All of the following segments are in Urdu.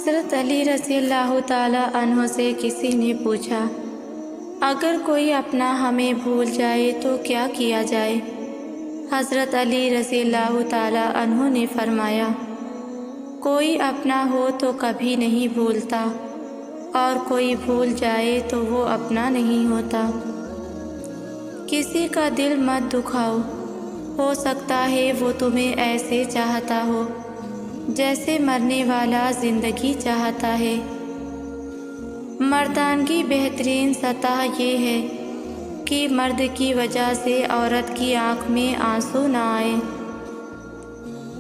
حضرت علی رضی اللہ تعالیٰ عنہ سے کسی نے پوچھا، اگر کوئی اپنا ہمیں بھول جائے تو کیا کیا جائے؟ حضرت علی رضی اللہ تعالیٰ عنہ نے فرمایا، کوئی اپنا ہو تو کبھی نہیں بھولتا، اور کوئی بھول جائے تو وہ اپنا نہیں ہوتا۔ کسی کا دل مت دکھاؤ، ہو سکتا ہے وہ تمہیں ایسے چاہتا ہو جیسے مرنے والا زندگی چاہتا ہے۔ مردانگی بہترین سطح یہ ہے کہ مرد کی وجہ سے عورت کی آنکھ میں آنسو نہ آئے۔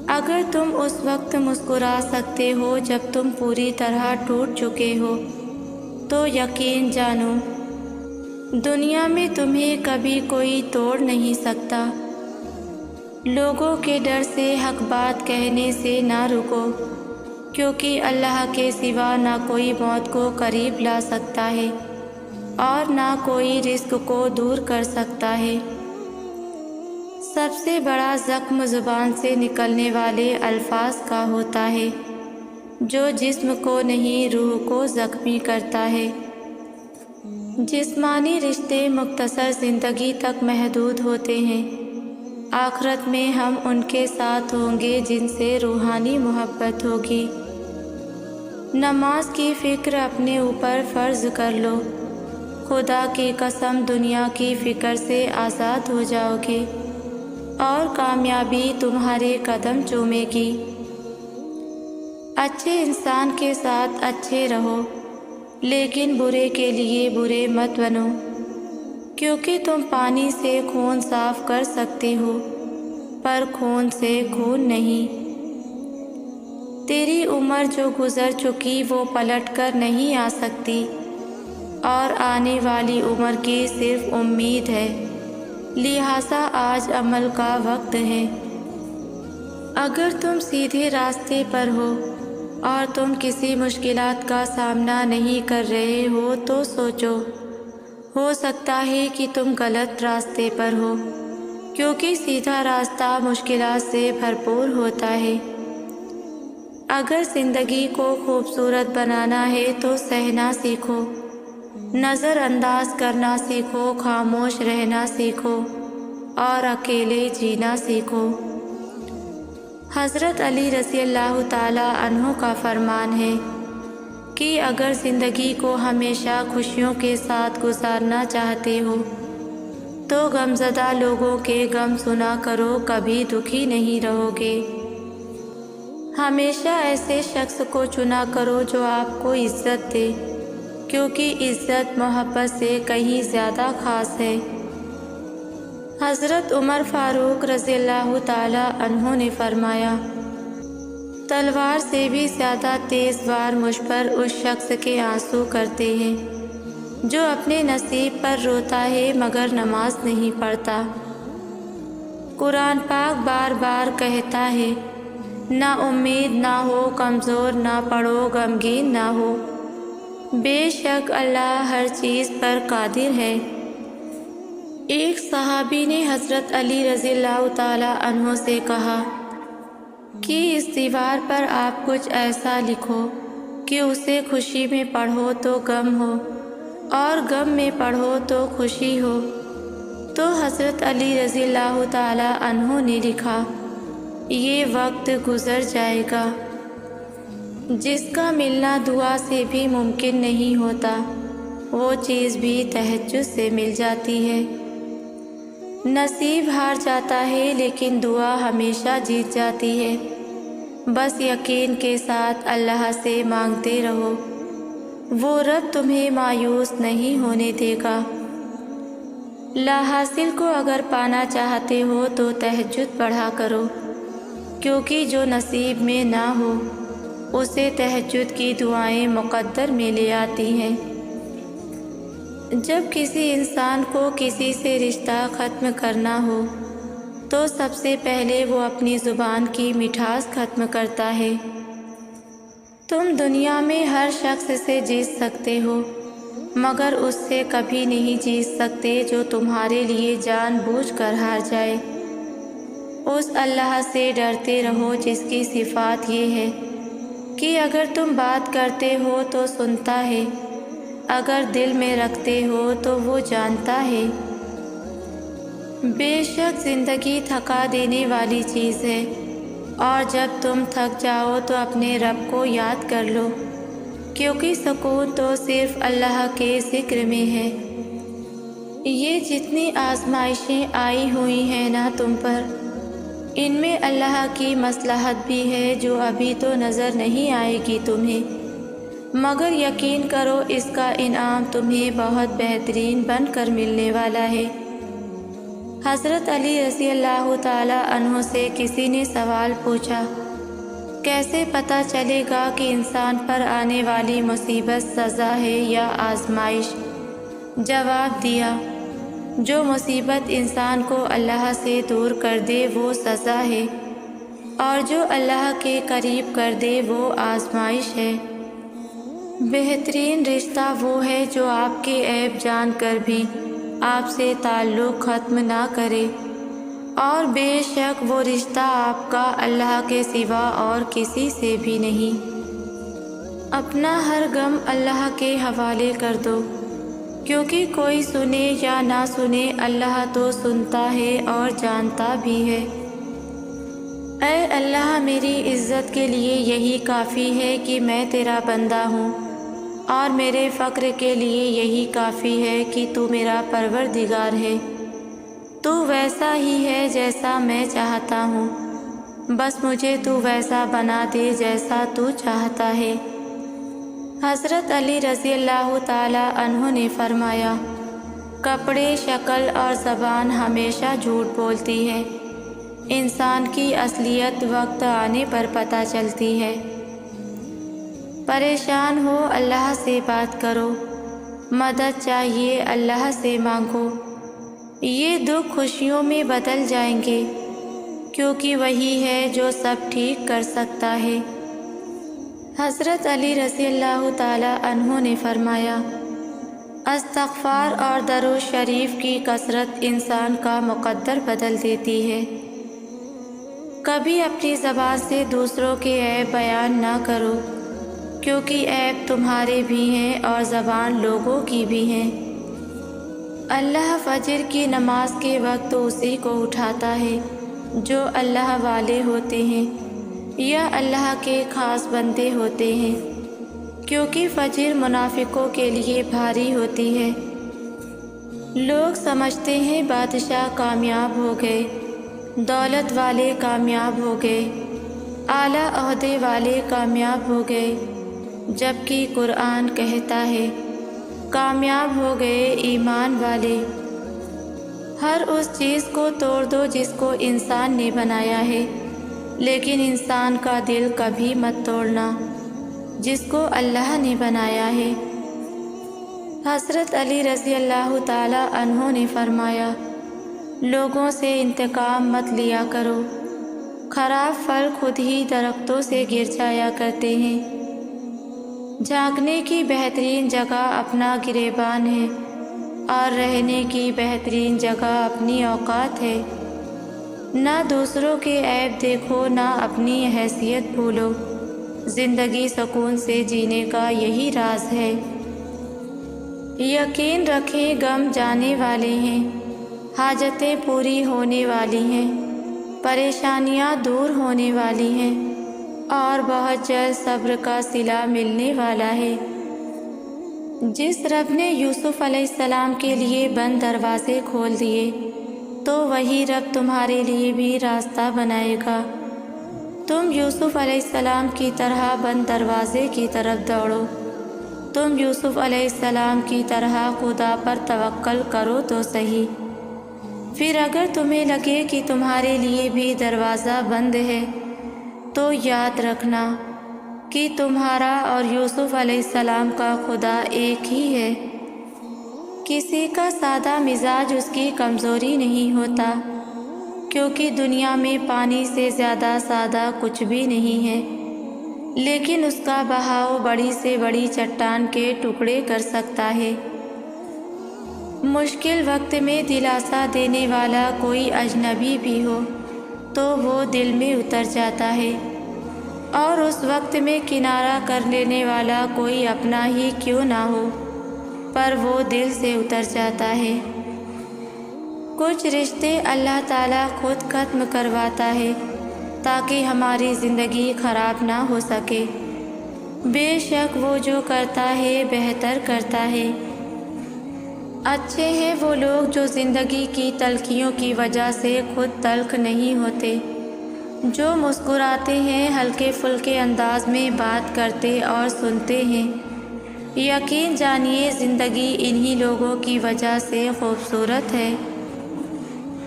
اگر تم اس وقت مسکرا سکتے ہو جب تم پوری طرح ٹوٹ چکے ہو تو یقین جانو دنیا میں تمہیں کبھی کوئی توڑ نہیں سکتا۔ لوگوں کے ڈر سے حق بات کہنے سے نہ رکو، کیونکہ اللہ کے سوا نہ کوئی موت کو قریب لا سکتا ہے اور نہ کوئی رزق کو دور کر سکتا ہے۔ سب سے بڑا زخم زبان سے نکلنے والے الفاظ کا ہوتا ہے، جو جسم کو نہیں روح کو زخمی کرتا ہے۔ جسمانی رشتے مختصر زندگی تک محدود ہوتے ہیں، آخرت میں ہم ان کے ساتھ ہوں گے جن سے روحانی محبت ہوگی۔ نماز کی فکر اپنے اوپر فرض کر لو، خدا کی قسم دنیا کی فکر سے آزاد ہو جاؤ گے اور کامیابی تمہارے قدم چومے گی۔ اچھے انسان کے ساتھ اچھے رہو، لیکن برے کے لیے برے مت بنو، کیونکہ تم پانی سے خون صاف کر سکتے ہو پر خون سے خون نہیں۔ تیری عمر جو گزر چکی وہ پلٹ کر نہیں آ سکتی، اور آنے والی عمر کی صرف امید ہے، لہٰذا آج عمل کا وقت ہے۔ اگر تم سیدھے راستے پر ہو اور تم کسی مشکلات کا سامنا نہیں کر رہے ہو تو سوچو، ہو سکتا ہے کہ تم غلط راستے پر ہو، کیونکہ سیدھا راستہ مشکلات سے بھرپور ہوتا ہے۔ اگر زندگی کو خوبصورت بنانا ہے تو سہنا سیکھو، نظر انداز کرنا سیکھو، خاموش رہنا سیکھو اور اکیلے جینا سیکھو۔ حضرت علی رضی اللہ تعالیٰ عنہ کا فرمان ہے کہ اگر زندگی کو ہمیشہ خوشیوں کے ساتھ گزارنا چاہتے ہو تو غمزدہ لوگوں کے غم سنا کرو، کبھی دکھی نہیں رہو گے۔ ہمیشہ ایسے شخص کو چنا کرو جو آپ کو عزت دے، کیونکہ عزت محبت سے کہیں زیادہ خاص ہے۔ حضرت عمر فاروق رضی اللہ تعالیٰ عنہ نے فرمایا، تلوار سے بھی زیادہ تیز وار مجھ پر اس شخص کے آنسو کرتے ہیں جو اپنے نصیب پر روتا ہے مگر نماز نہیں پڑھتا۔ قرآن پاک بار بار کہتا ہے، نہ امید نہ ہو کمزور، نہ پڑھو غمگین نہ ہو، بے شک اللہ ہر چیز پر قادر ہے۔ ایک صحابی نے حضرت علی رضی اللہ تعالیٰ عنہ سے کہا کہ اس دیوار پر آپ کچھ ایسا لکھو کہ اسے خوشی میں پڑھو تو غم ہو اور غم میں پڑھو تو خوشی ہو۔ تو حضرت علی رضی اللہ تعالیٰ عنہ نے لکھا، یہ وقت گزر جائے گا۔ جس کا ملنا دعا سے بھی ممکن نہیں ہوتا، وہ چیز بھی تہجد سے مل جاتی ہے۔ نصیب ہار جاتا ہے لیکن دعا ہمیشہ جیت جاتی ہے۔ بس یقین کے ساتھ اللہ سے مانگتے رہو، وہ رب تمہیں مایوس نہیں ہونے دے گا۔ لا حاصل کو اگر پانا چاہتے ہو تو تہجد پڑھا کرو، کیونکہ جو نصیب میں نہ ہو اسے تہجد کی دعائیں مقدر میں لے آتی ہیں۔ جب کسی انسان کو کسی سے رشتہ ختم کرنا ہو تو سب سے پہلے وہ اپنی زبان کی مٹھاس ختم کرتا ہے۔ تم دنیا میں ہر شخص سے جیت سکتے ہو مگر اس سے کبھی نہیں جیت سکتے جو تمہارے لیے جان بوجھ کر ہار جائے۔ اس اللہ سے ڈرتے رہو جس کی صفات یہ ہے، کہ اگر تم بات کرتے ہو تو سنتا ہے، اگر دل میں رکھتے ہو تو وہ جانتا ہے۔ بے شک زندگی تھکا دینے والی چیز ہے، اور جب تم تھک جاؤ تو اپنے رب کو یاد کر لو، کیونکہ سکون تو صرف اللہ کے ذکر میں ہے۔ یہ جتنی آزمائشیں آئی ہوئی ہیں نا تم پر، ان میں اللہ کی مصلحت بھی ہے جو ابھی تو نظر نہیں آئے گی تمہیں، مگر یقین کرو اس کا انعام تمہیں بہت بہترین بن کر ملنے والا ہے۔ حضرت علی رضی اللہ تعالی عنہ سے کسی نے سوال پوچھا، کیسے پتہ چلے گا کہ انسان پر آنے والی مصیبت سزا ہے یا آزمائش؟ جواب دیا، جو مصیبت انسان کو اللہ سے دور کر دے وہ سزا ہے، اور جو اللہ کے قریب کر دے وہ آزمائش ہے۔ بہترین رشتہ وہ ہے جو آپ کے عیب جان کر بھی آپ سے تعلق ختم نہ کرے، اور بے شک وہ رشتہ آپ کا اللہ کے سوا اور کسی سے بھی نہیں۔ اپنا ہر غم اللہ کے حوالے کر دو، کیونکہ کوئی سنے یا نہ سنے اللہ تو سنتا ہے اور جانتا بھی ہے۔ اے اللہ، میری عزت کے لیے یہی کافی ہے کہ میں تیرا بندہ ہوں، اور میرے فقر کے لیے یہی کافی ہے کہ تو میرا پروردگار ہے۔ تو ویسا ہی ہے جیسا میں چاہتا ہوں، بس مجھے تو ویسا بنا دے جیسا تو چاہتا ہے۔ حضرت علی رضی اللہ تعالی عنہ نے فرمایا، کپڑے، شکل اور زبان ہمیشہ جھوٹ بولتی ہے، انسان کی اصلیت وقت آنے پر پتہ چلتی ہے۔ پریشان ہو اللہ سے بات کرو، مدد چاہیے اللہ سے مانگو، یہ دکھ خوشیوں میں بدل جائیں گے، کیونکہ وہی ہے جو سب ٹھیک کر سکتا ہے۔ حضرت علی رضی اللہ تعالی عنہ نے فرمایا، استغفار اور درود شریف کی کثرت انسان کا مقدر بدل دیتی ہے۔ کبھی اپنی زبان سے دوسروں کے عیب بیان نہ کرو، کیونکہ عیب تمہارے بھی ہیں اور زبان لوگوں کی بھی ہیں۔ اللہ فجر کی نماز کے وقت اسی کو اٹھاتا ہے جو اللہ والے ہوتے ہیں یا اللہ کے خاص بندے ہوتے ہیں، کیونکہ فجر منافقوں کے لیے بھاری ہوتی ہے۔ لوگ سمجھتے ہیں بادشاہ کامیاب ہو گئے، دولت والے کامیاب ہو گئے، اعلیٰ عہدے والے کامیاب ہو گئے، جبکہ قرآن کہتا ہے کامیاب ہو گئے ایمان والے۔ ہر اس چیز کو توڑ دو جس کو انسان نے بنایا ہے، لیکن انسان کا دل کبھی مت توڑنا جس کو اللہ نے بنایا ہے۔ حضرت علی رضی اللہ تعالی عنہ نے فرمایا، لوگوں سے انتقام مت لیا کرو، خراب پھل خود ہی درختوں سے گر جایا کرتے ہیں۔ جھانکنے کی بہترین جگہ اپنا گریبان ہے، اور رہنے کی بہترین جگہ اپنی اوقات ہے۔ نہ دوسروں کے عیب دیکھو، نہ اپنی حیثیت بھولو، زندگی سکون سے جینے کا یہی راز ہے۔ یقین رکھیں غم جانے والے ہیں، حاجتیں پوری ہونے والی ہیں، پریشانیاں دور ہونے والی ہیں، اور بہت جلد صبر کا صلہ ملنے والا ہے۔ جس رب نے یوسف علیہ السلام کے لیے بند دروازے کھول دیے، تو وہی رب تمہارے لیے بھی راستہ بنائے گا۔ تم یوسف علیہ السلام کی طرح بند دروازے کی طرف دوڑو، تم یوسف علیہ السلام کی طرح خدا پر توکل کرو تو صحیح۔ پھر اگر تمہیں لگے کہ تمہارے لیے بھی دروازہ بند ہے، تو یاد رکھنا کہ تمہارا اور یوسف علیہ السلام کا خدا ایک ہی ہے۔ کسی کا سادہ مزاج اس کی کمزوری نہیں ہوتا، کیونکہ دنیا میں پانی سے زیادہ سادہ کچھ بھی نہیں ہے، لیکن اس کا بہاؤ بڑی سے بڑی چٹان کے ٹکڑے کر سکتا ہے۔ مشکل وقت میں دلاسا دینے والا کوئی اجنبی بھی ہو تو وہ دل میں اتر جاتا ہے، اور اس وقت میں کنارہ کر لینے والا کوئی اپنا ہی کیوں نہ ہو، پر وہ دل سے اتر جاتا ہے۔ کچھ رشتے اللہ تعالیٰ خود ختم کرواتا ہے تاکہ ہماری زندگی خراب نہ ہو سکے۔ بے شک وہ جو کرتا ہے بہتر کرتا ہے۔ اچھے ہیں وہ لوگ جو زندگی کی تلخیوں کی وجہ سے خود تلخ نہیں ہوتے، جو مسکراتے ہیں، ہلکے پھلکے انداز میں بات کرتے اور سنتے ہیں۔ یقین جانیے زندگی انہی لوگوں کی وجہ سے خوبصورت ہے۔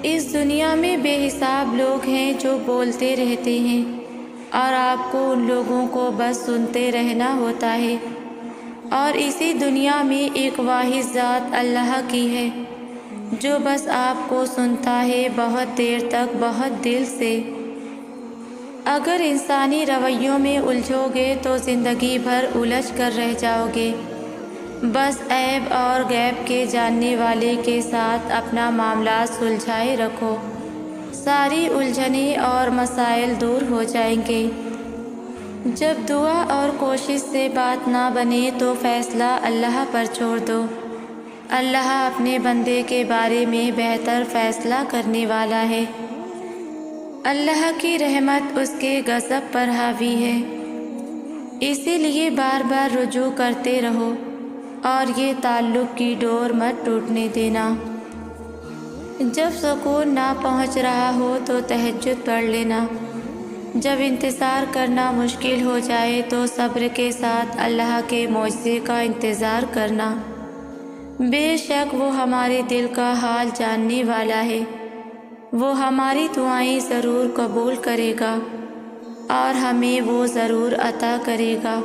اس دنیا میں بے حساب لوگ ہیں جو بولتے رہتے ہیں اور آپ کو ان لوگوں کو بس سنتے رہنا ہوتا ہے، اور اسی دنیا میں ایک واحد ذات اللہ کی ہے جو بس آپ کو سنتا ہے بہت دیر تک، بہت دل سے۔ اگر انسانی رویوں میں الجھو گے تو زندگی بھر الجھ کر رہ جاؤ گے۔ بس عیب اور غیب کے جاننے والے کے ساتھ اپنا معاملات سلجھائے رکھو، ساری الجھنیں اور مسائل دور ہو جائیں گے۔ جب دعا اور کوشش سے بات نہ بنے تو فیصلہ اللہ پر چھوڑ دو۔ اللہ اپنے بندے کے بارے میں بہتر فیصلہ کرنے والا ہے۔ اللہ کی رحمت اس کے غضب پر حاوی ہے، اسی لیے بار بار رجوع کرتے رہو اور یہ تعلق کی ڈور مت ٹوٹنے دینا۔ جب سکون نہ پہنچ رہا ہو تو تہجد پڑھ لینا۔ جب انتظار کرنا مشکل ہو جائے تو صبر کے ساتھ اللہ کے معجزے کا انتظار کرنا۔ بے شک وہ ہمارے دل کا حال جاننے والا ہے، وہ ہماری دعائیں ضرور قبول کرے گا اور ہمیں وہ ضرور عطا کرے گا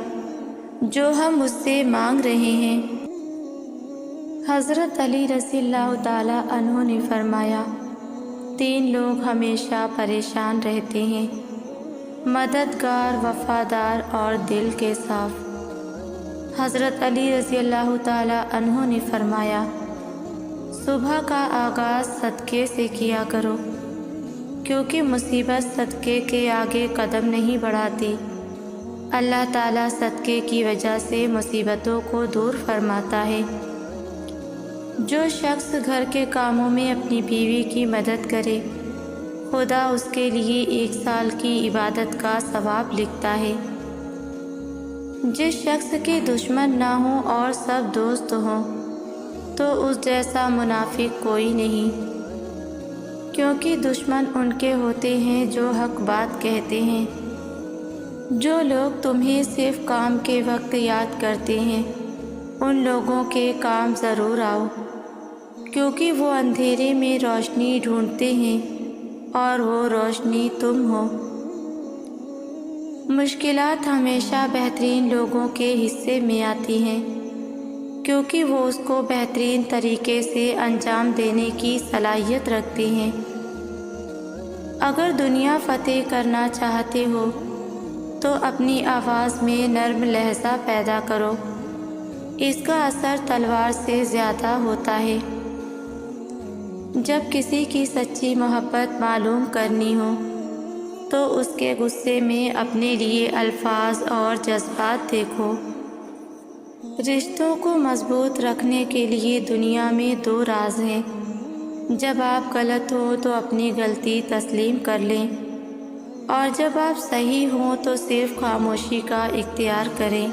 جو ہم اس سے مانگ رہے ہیں۔ حضرت علی رضی اللہ تعالیٰ عنہ نے فرمایا، 3 لوگ ہمیشہ پریشان رہتے ہیں، مددگار، وفادار اور دل کے صاف۔ حضرت علی رضی اللہ تعالیٰ عنہ نے فرمایا، صبح کا آغاز صدقے سے کیا کرو، کیونکہ مصیبت صدقے کے آگے قدم نہیں بڑھاتی۔ اللہ تعالیٰ صدقے کی وجہ سے مصیبتوں کو دور فرماتا ہے۔ جو شخص گھر کے کاموں میں اپنی بیوی کی مدد کرے، خدا اس کے لیے 1 سال کی عبادت کا ثواب لکھتا ہے۔ جس شخص کے دشمن نہ ہوں اور سب دوست ہوں تو اس جیسا منافق کوئی نہیں، کیونکہ دشمن ان کے ہوتے ہیں جو حق بات کہتے ہیں۔ جو لوگ تمہیں صرف کام کے وقت یاد کرتے ہیں، ان لوگوں کے کام ضرور آؤ، کیونکہ وہ اندھیرے میں روشنی ڈھونڈتے ہیں اور وہ روشنی تم ہو۔ مشکلات ہمیشہ بہترین لوگوں کے حصے میں آتی ہیں، کیونکہ وہ اس کو بہترین طریقے سے انجام دینے کی صلاحیت رکھتے ہیں۔ اگر دنیا فتح کرنا چاہتے ہو تو اپنی آواز میں نرم لہجہ پیدا کرو، اس کا اثر تلوار سے زیادہ ہوتا ہے۔ جب کسی کی سچی محبت معلوم کرنی ہو تو اس کے غصے میں اپنے لیے الفاظ اور جذبات دیکھو۔ رشتوں کو مضبوط رکھنے کے لیے دنیا میں 2 راز ہیں۔ جب آپ غلط ہو تو اپنی غلطی تسلیم کر لیں، اور جب آپ صحیح ہوں تو صرف خاموشی کا اختیار کریں۔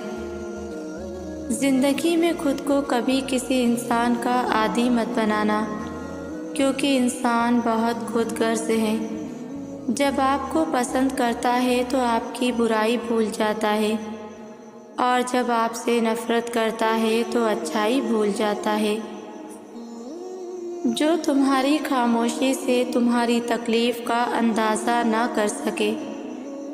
زندگی میں خود کو کبھی کسی انسان کا عادی مت بنانا، کیونکہ انسان بہت خود غرض ہے۔ جب آپ کو پسند کرتا ہے تو آپ کی برائی بھول جاتا ہے، اور جب آپ سے نفرت کرتا ہے تو اچھائی بھول جاتا ہے۔ جو تمہاری خاموشی سے تمہاری تکلیف کا اندازہ نہ کر سکے،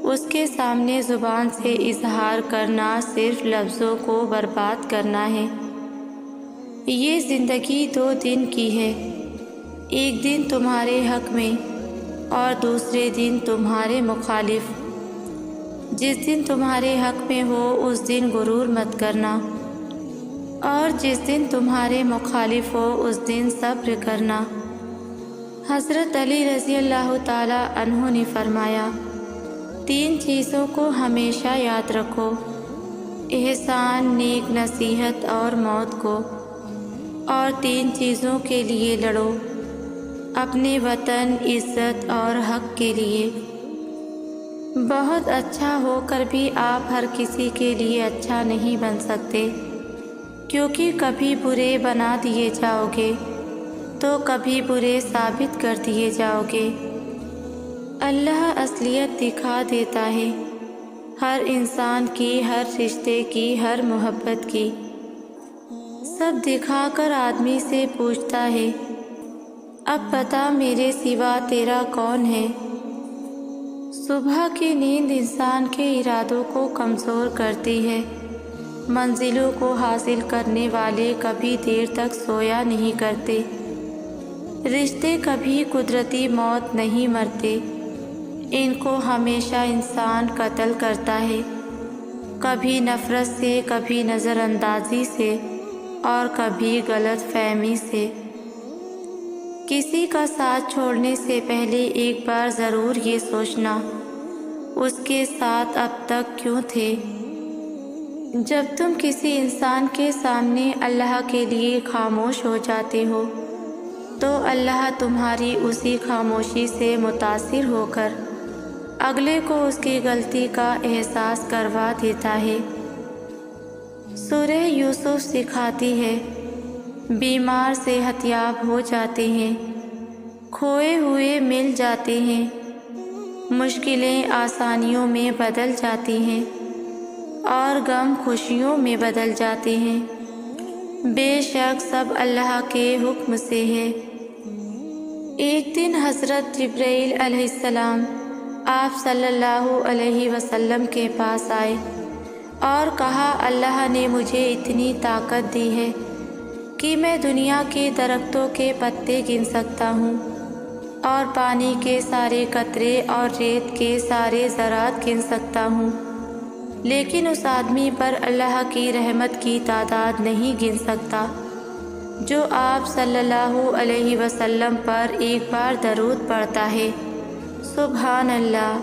اس کے سامنے زبان سے اظہار کرنا صرف لفظوں کو برباد کرنا ہے۔ یہ زندگی 2 دن کی ہے، ایک دن تمہارے حق میں اور دوسرے دن تمہارے مخالف۔ جس دن تمہارے حق میں ہو اس دن غرور مت کرنا، اور جس دن تمہارے مخالف ہو اس دن صبر کرنا۔ حضرت علی رضی اللہ تعالیٰ عنہ نے فرمایا، 3 چیزوں کو ہمیشہ یاد رکھو: احسان، نیک نصیحت اور موت کو۔ اور 3 چیزوں کے لیے لڑو: اپنے وطن، عزت اور حق کے لیے۔ بہت اچھا ہو کر بھی آپ ہر کسی کے لیے اچھا نہیں بن سکتے، کیونکہ کبھی برے بنا دیے جاؤ گے تو کبھی برے ثابت کر دیے جاؤ گے۔ اللہ اصلیت دکھا دیتا ہے، ہر انسان کی، ہر رشتے کی، ہر محبت کی، سب دکھا کر آدمی سے پوچھتا ہے، اب بتا میرے سوا تیرا کون ہے؟ صبح کی نیند انسان کے ارادوں کو کمزور کرتی ہے۔ منزلوں کو حاصل کرنے والے کبھی دیر تک سویا نہیں کرتے۔ رشتے کبھی قدرتی موت نہیں مرتے، ان کو ہمیشہ انسان قتل کرتا ہے، کبھی نفرت سے، کبھی نظر اندازی سے اور کبھی غلط فہمی سے۔ کسی کا ساتھ چھوڑنے سے پہلے ایک بار ضرور یہ سوچنا، اس کے ساتھ اب تک کیوں تھے؟ جب تم کسی انسان کے سامنے اللہ کے لیے خاموش ہو جاتے ہو تو اللہ تمہاری اسی خاموشی سے متاثر ہو کر اگلے کو اس کی غلطی کا احساس کروا دیتا ہے۔ سورہ یوسف سکھاتی ہے، بیمار صحت یاب ہو جاتے ہیں، کھوئے ہوئے مل جاتے ہیں، مشکلیں آسانیوں میں بدل جاتی ہیں اور غم خوشیوں میں بدل جاتے ہیں۔ بے شک سب اللہ کے حکم سے ہے۔ ایک دن حضرت جبرائیل علیہ السلام آپ صلی اللہ علیہ وسلم کے پاس آئے اور کہا، اللہ نے مجھے اتنی طاقت دی ہے کہ میں دنیا کے درختوں کے پتے گن سکتا ہوں اور پانی کے سارے قطرے اور ریت کے سارے ذرات گن سکتا ہوں، لیکن اس آدمی پر اللہ کی رحمت کی تعداد نہیں گن سکتا جو آپ صلی اللہ علیہ وسلم پر ایک بار درود پڑھتا ہے۔ سبحان اللہ۔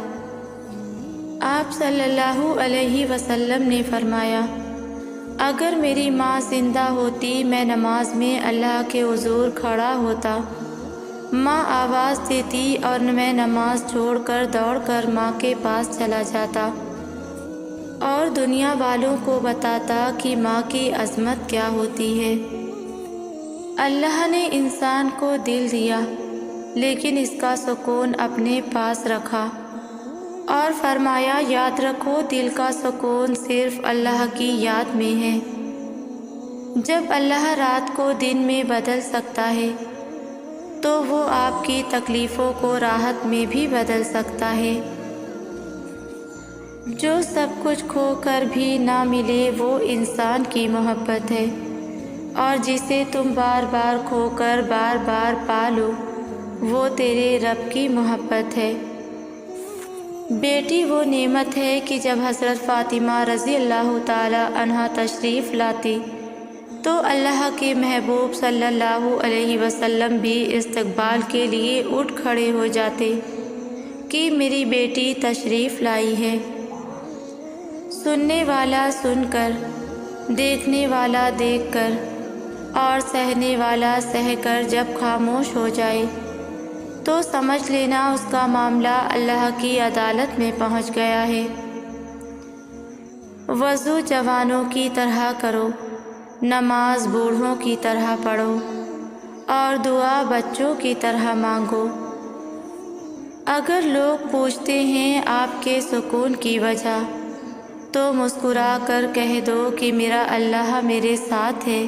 آپ صلی اللہ علیہ وسلم نے فرمایا، اگر میری ماں زندہ ہوتی میں نماز میں اللہ کے حضور کھڑا ہوتا، ماں آواز دیتی اور میں نماز چھوڑ کر دوڑ کر ماں کے پاس چلا جاتا اور دنیا والوں کو بتاتا کہ ماں کی عظمت کیا ہوتی ہے۔ اللہ نے انسان کو دل دیا لیکن اس کا سکون اپنے پاس رکھا اور فرمایا، یاد رکھو دل کا سکون صرف اللہ کی یاد میں ہے۔ جب اللہ رات کو دن میں بدل سکتا ہے تو وہ آپ کی تکلیفوں کو راحت میں بھی بدل سکتا ہے۔ جو سب کچھ کھو کر بھی نہ ملے وہ انسان کی محبت ہے، اور جسے تم بار بار کھو کر بار بار پالو وہ تیرے رب کی محبت ہے۔ بیٹی وہ نعمت ہے کہ جب حضرت فاطمہ رضی اللہ تعالی عنہا تشریف لاتی تو اللہ کے محبوب صلی اللہ علیہ وسلم بھی استقبال کے لیے اٹھ کھڑے ہو جاتے کہ میری بیٹی تشریف لائی ہے۔ سننے والا سن کر، دیکھنے والا دیکھ کر اور سہنے والا سہ کر جب خاموش ہو جائے تو سمجھ لینا اس کا معاملہ اللہ کی عدالت میں پہنچ گیا ہے۔ وضو جوانوں کی طرح کرو، نماز بوڑھوں کی طرح پڑھو اور دعا بچوں کی طرح مانگو۔ اگر لوگ پوچھتے ہیں آپ کے سکون کی وجہ تو مسکرا کر کہہ دو کہ میرا اللہ میرے ساتھ ہے۔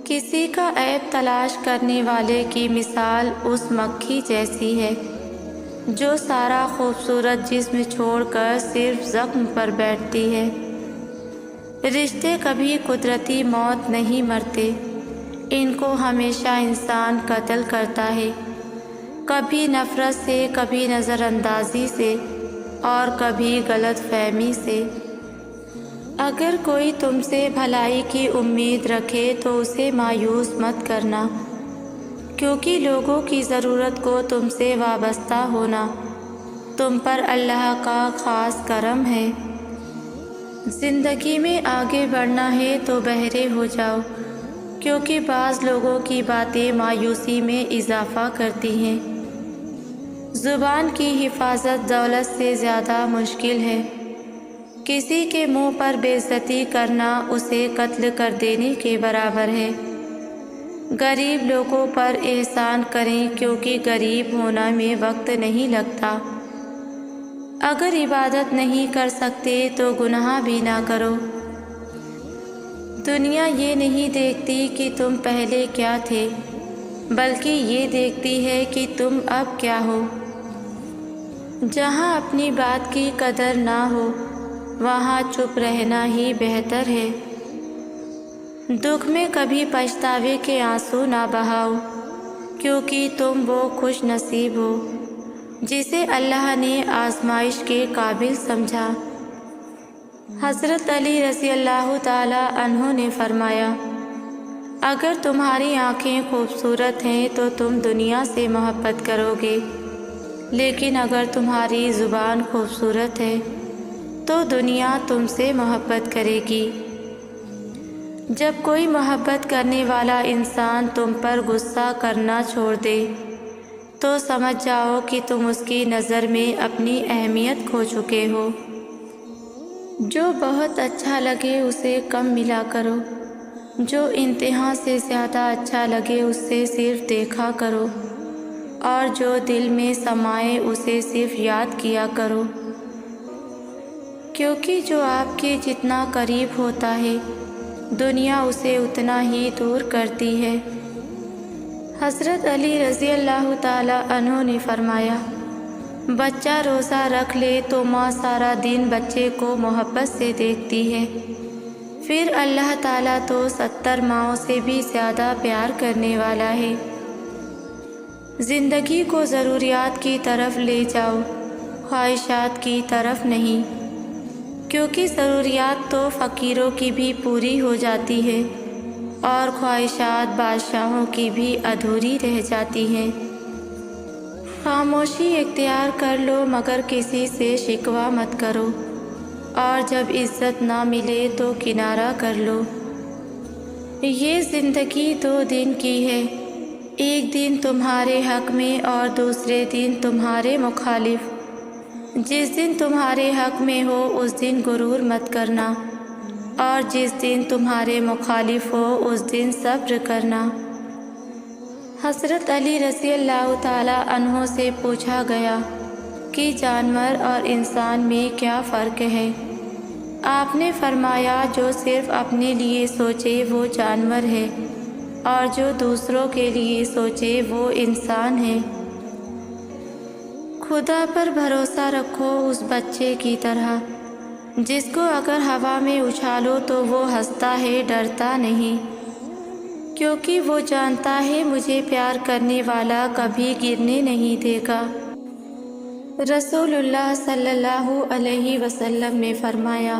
کسی کا عیب تلاش کرنے والے کی مثال اس مکھی جیسی ہے جو سارا خوبصورت جسم چھوڑ کر صرف زخم پر بیٹھتی ہے۔ رشتے کبھی قدرتی موت نہیں مرتے، ان کو ہمیشہ انسان قتل کرتا ہے، کبھی نفرت سے، کبھی نظر اندازی سے اور کبھی غلط فہمی سے۔ اگر کوئی تم سے بھلائی کی امید رکھے تو اسے مایوس مت کرنا، کیونکہ لوگوں کی ضرورت کو تم سے وابستہ ہونا تم پر اللہ کا خاص کرم ہے۔ زندگی میں آگے بڑھنا ہے تو بہرے ہو جاؤ، کیونکہ بعض لوگوں کی باتیں مایوسی میں اضافہ کرتی ہیں۔ زبان کی حفاظت دولت سے زیادہ مشکل ہے۔ کسی کے منہ پر بے عزتی کرنا اسے قتل کر دینے کے برابر ہے۔ غریب لوگوں پر احسان کریں، کیونکہ غریب ہونے میں وقت نہیں لگتا۔ اگر عبادت نہیں کر سکتے تو گناہ بھی نہ کرو۔ دنیا یہ نہیں دیکھتی کہ تم پہلے کیا تھے، بلکہ یہ دیکھتی ہے کہ تم اب کیا ہو۔ جہاں اپنی بات کی قدر نہ ہو، وہاں چپ رہنا ہی بہتر ہے۔ دکھ میں کبھی پچھتاوے کے آنسو نہ بہاؤ، کیونکہ تم وہ خوش نصیب ہو جسے اللہ نے آزمائش کے قابل سمجھا۔ حضرت علی رضی اللہ تعالی عنہ نے فرمایا، اگر تمہاری آنکھیں خوبصورت ہیں تو تم دنیا سے محبت کرو گے، لیکن اگر تمہاری زبان خوبصورت ہے تو دنیا تم سے محبت کرے گی۔ جب کوئی محبت کرنے والا انسان تم پر غصہ کرنا چھوڑ دے تو سمجھ جاؤ کہ تم اس کی نظر میں اپنی اہمیت کھو چکے ہو۔ جو بہت اچھا لگے اسے کم ملا کرو، جو انتہا سے زیادہ اچھا لگے اس سے صرف دیکھا کرو، اور جو دل میں سمائے اسے صرف یاد کیا کرو، کیونکہ جو آپ کے جتنا قریب ہوتا ہے دنیا اسے اتنا ہی دور کرتی ہے۔ حضرت علی رضی اللہ تعالی عنہ نے فرمایا، بچہ روزہ رکھ لے تو ماں سارا دن بچے کو محبت سے دیکھتی ہے، پھر اللہ تعالیٰ تو 70 ماؤں سے بھی زیادہ پیار کرنے والا ہے۔ زندگی کو ضروریات کی طرف لے جاؤ، خواہشات کی طرف نہیں، کیونکہ ضروریات تو فقیروں کی بھی پوری ہو جاتی ہے اور خواہشات بادشاہوں کی بھی ادھوری رہ جاتی ہیں۔ خاموشی اختیار کر لو مگر کسی سے شکوہ مت کرو، اور جب عزت نہ ملے تو کنارہ کر لو۔ یہ زندگی 2 دن کی ہے، ایک دن تمہارے حق میں اور دوسرے دن تمہارے مخالف۔ جس دن تمہارے حق میں ہو اس دن غرور مت کرنا، اور جس دن تمہارے مخالف ہو اس دن صبر کرنا۔ حضرت علی رضی اللہ تعالی عنہ سے پوچھا گیا کہ جانور اور انسان میں کیا فرق ہے؟ آپ نے فرمایا، جو صرف اپنے لیے سوچے وہ جانور ہے، اور جو دوسروں کے لیے سوچے وہ انسان ہے۔ خدا پر بھروسہ رکھو اس بچے کی طرح جس کو اگر ہوا میں اچھالو تو وہ ہنستا ہے، ڈرتا نہیں، کیونکہ وہ جانتا ہے مجھے پیار کرنے والا کبھی گرنے نہیں دے گا۔ رسول اللہ صلی اللہ علیہ وسلم نے فرمایا،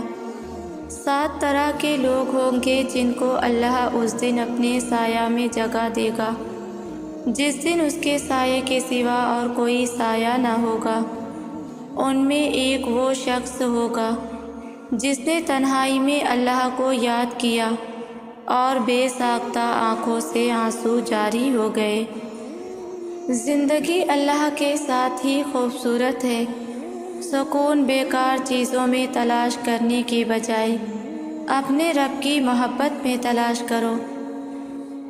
7 طرح کے لوگ ہوں گے جن کو اللہ اس دن اپنے سایہ میں جگہ دے گا، جس دن اس کے سائے کے سوا اور کوئی سایہ نہ ہوگا۔ ان میں ایک وہ شخص ہوگا جس نے تنہائی میں اللہ کو یاد کیا اور بے ساختہ آنکھوں سے آنسو جاری ہو گئے۔ زندگی اللہ کے ساتھ ہی خوبصورت ہے۔ سکون بیکار چیزوں میں تلاش کرنے کے بجائے اپنے رب کی محبت میں تلاش کرو۔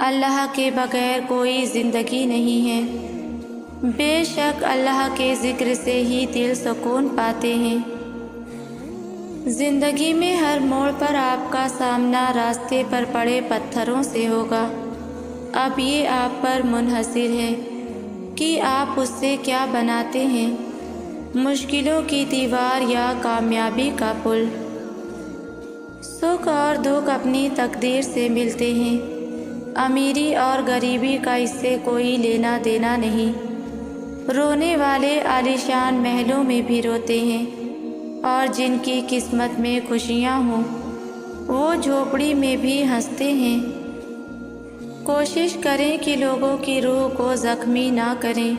اللہ کے بغیر کوئی زندگی نہیں ہے۔ بے شک اللہ کے ذکر سے ہی دل سکون پاتے ہیں۔ زندگی میں ہر موڑ پر آپ کا سامنا راستے پر پڑے پتھروں سے ہوگا۔ اب یہ آپ پر منحصر ہے کہ آپ اس سے کیا بناتے ہیں، مشکلوں کی دیوار یا کامیابی کا پل۔ سکھ اور دکھ اپنی تقدیر سے ملتے ہیں۔ امیری اور غریبی کا اس سے کوئی لینا دینا نہیں۔ رونے والے عالیشان محلوں میں بھی روتے ہیں، اور جن کی قسمت میں خوشیاں ہوں وہ جھوپڑی میں بھی ہنستے ہیں۔ کوشش کریں کہ لوگوں کی روح کو زخمی نہ کریں،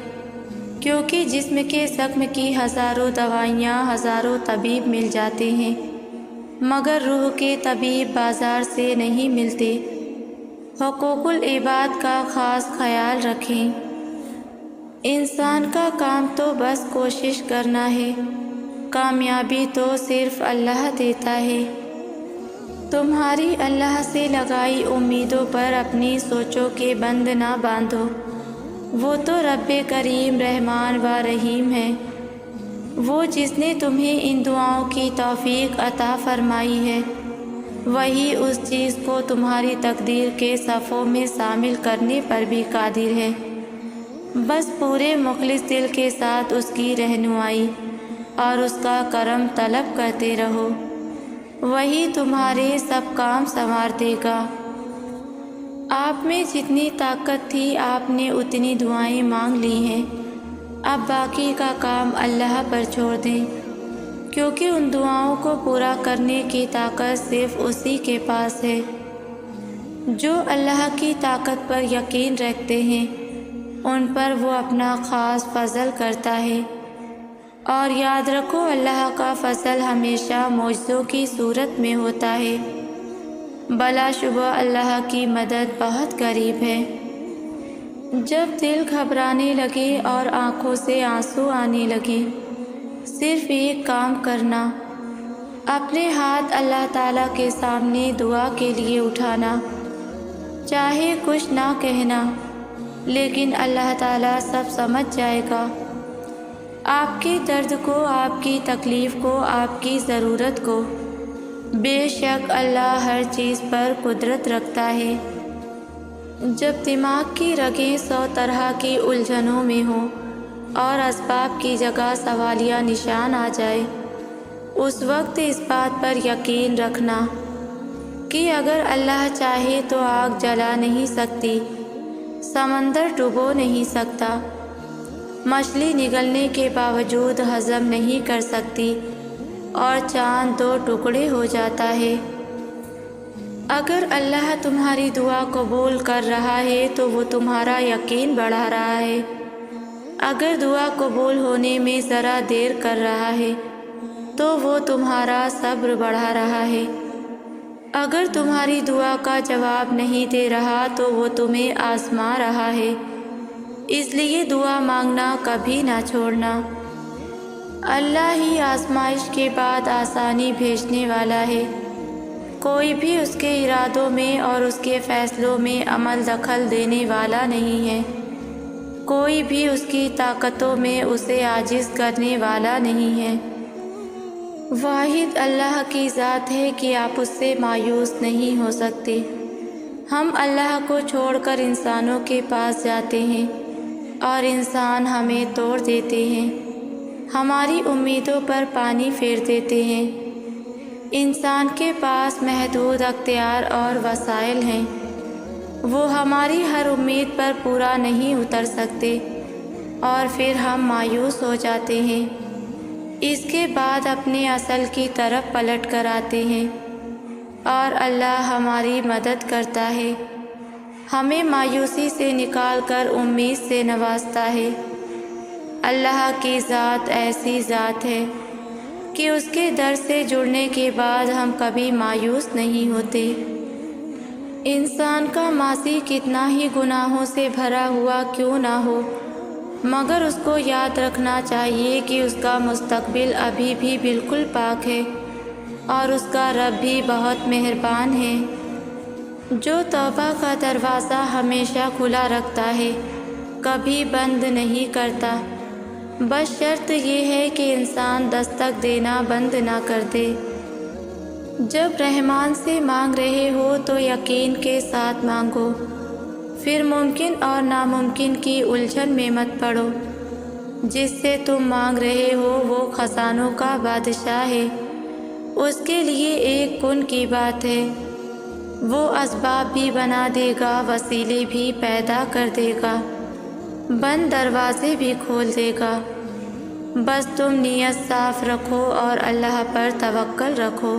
کیونکہ جسم کے زخم کی ہزاروں دوائیاں ہزاروں طبیب مل جاتے ہیں، مگر روح کے طبیب بازار سے نہیں ملتے۔ حقوق العباد کا خاص خیال رکھیں۔ انسان کا کام تو بس کوشش کرنا ہے، کامیابی تو صرف اللہ دیتا ہے۔ تمہاری اللہ سے لگائی امیدوں پر اپنی سوچوں کے بند نہ باندھو، وہ تو رب کریم رحمان و رحیم ہے۔ وہ جس نے تمہیں ان دعاؤں کی توفیق عطا فرمائی ہے، وہی اس چیز کو تمہاری تقدیر کے صفوں میں شامل کرنے پر بھی قادر ہے۔ بس پورے مخلص دل کے ساتھ اس کی رہنمائی اور اس کا کرم طلب کرتے رہو، وہی تمہارے سب کام سنوار دے گا۔ آپ میں جتنی طاقت تھی آپ نے اتنی دعائیں مانگ لی ہیں، اب باقی کا کام اللہ پر چھوڑ دیں، کیونکہ ان دعاؤں کو پورا کرنے کی طاقت صرف اسی کے پاس ہے۔ جو اللہ کی طاقت پر یقین رکھتے ہیں ان پر وہ اپنا خاص فضل کرتا ہے، اور یاد رکھو اللہ کا فضل ہمیشہ معجزوں کی صورت میں ہوتا ہے۔ بلا شبہ اللہ کی مدد بہت قریب ہے۔ جب دل گھبرانے لگے اور آنکھوں سے آنسو آنے لگے، صرف ایک کام کرنا، اپنے ہاتھ اللہ تعالیٰ کے سامنے دعا کے لیے اٹھانا، چاہے کچھ نہ کہنا، لیکن اللہ تعالیٰ سب سمجھ جائے گا، آپ کے درد کو، آپ کی تکلیف کو، آپ کی ضرورت کو۔ بے شک اللہ ہر چیز پر قدرت رکھتا ہے۔ جب دماغ کی رگیں 100 طرح کی الجھنوں میں ہوں اور اسباب کی جگہ سوالیہ نشان آ جائے، اس وقت اس بات پر یقین رکھنا کہ اگر اللہ چاہے تو آگ جلا نہیں سکتی، سمندر ڈبو نہیں سکتا، مچھلی نگلنے کے باوجود ہضم نہیں کر سکتی، اور چاند 2 ٹکڑے ہو جاتا ہے۔ اگر اللہ تمہاری دعا قبول کر رہا ہے تو وہ تمہارا یقین بڑھا رہا ہے، اگر دعا قبول ہونے میں ذرا دیر کر رہا ہے تو وہ تمہارا صبر بڑھا رہا ہے، اگر تمہاری دعا کا جواب نہیں دے رہا تو وہ تمہیں آزما رہا ہے۔ اس لیے دعا مانگنا کبھی نہ چھوڑنا۔ اللہ ہی آزمائش کے بعد آسانی بھیجنے والا ہے، کوئی بھی اس کے ارادوں میں اور اس کے فیصلوں میں عمل دخل دینے والا نہیں ہے، کوئی بھی اس کی طاقتوں میں اسے عاجز کرنے والا نہیں ہے۔ واحد اللہ کی ذات ہے کہ آپ اس سے مایوس نہیں ہو سکتے۔ ہم اللہ کو چھوڑ کر انسانوں کے پاس جاتے ہیں اور انسان ہمیں توڑ دیتے ہیں، ہماری امیدوں پر پانی پھیر دیتے ہیں۔ انسان کے پاس محدود اختیار اور وسائل ہیں، وہ ہماری ہر امید پر پورا نہیں اتر سکتے، اور پھر ہم مایوس ہو جاتے ہیں۔ اس کے بعد اپنے اصل کی طرف پلٹ کر آتے ہیں، اور اللہ ہماری مدد کرتا ہے، ہمیں مایوسی سے نکال کر امید سے نوازتا ہے۔ اللہ کی ذات ایسی ذات ہے کہ اس کے در سے جڑنے کے بعد ہم کبھی مایوس نہیں ہوتے۔ انسان کا ماضی کتنا ہی گناہوں سے بھرا ہوا کیوں نہ ہو، مگر اس کو یاد رکھنا چاہیے کہ اس کا مستقبل ابھی بھی بالکل پاک ہے، اور اس کا رب بھی بہت مہربان ہے، جو توبہ کا دروازہ ہمیشہ کھلا رکھتا ہے، کبھی بند نہیں کرتا۔ بس شرط یہ ہے کہ انسان دستک دینا بند نہ کر دے۔ جب رحمان سے مانگ رہے ہو تو یقین کے ساتھ مانگو، پھر ممکن اور ناممکن کی الجھن میں مت پڑو۔ جس سے تم مانگ رہے ہو وہ خزانوں کا بادشاہ ہے، اس کے لیے ایک کن کی بات ہے، وہ اسباب بھی بنا دے گا، وسیلے بھی پیدا کر دے گا، بند دروازے بھی کھول دے گا۔ بس تم نیت صاف رکھو اور اللہ پر توکل رکھو۔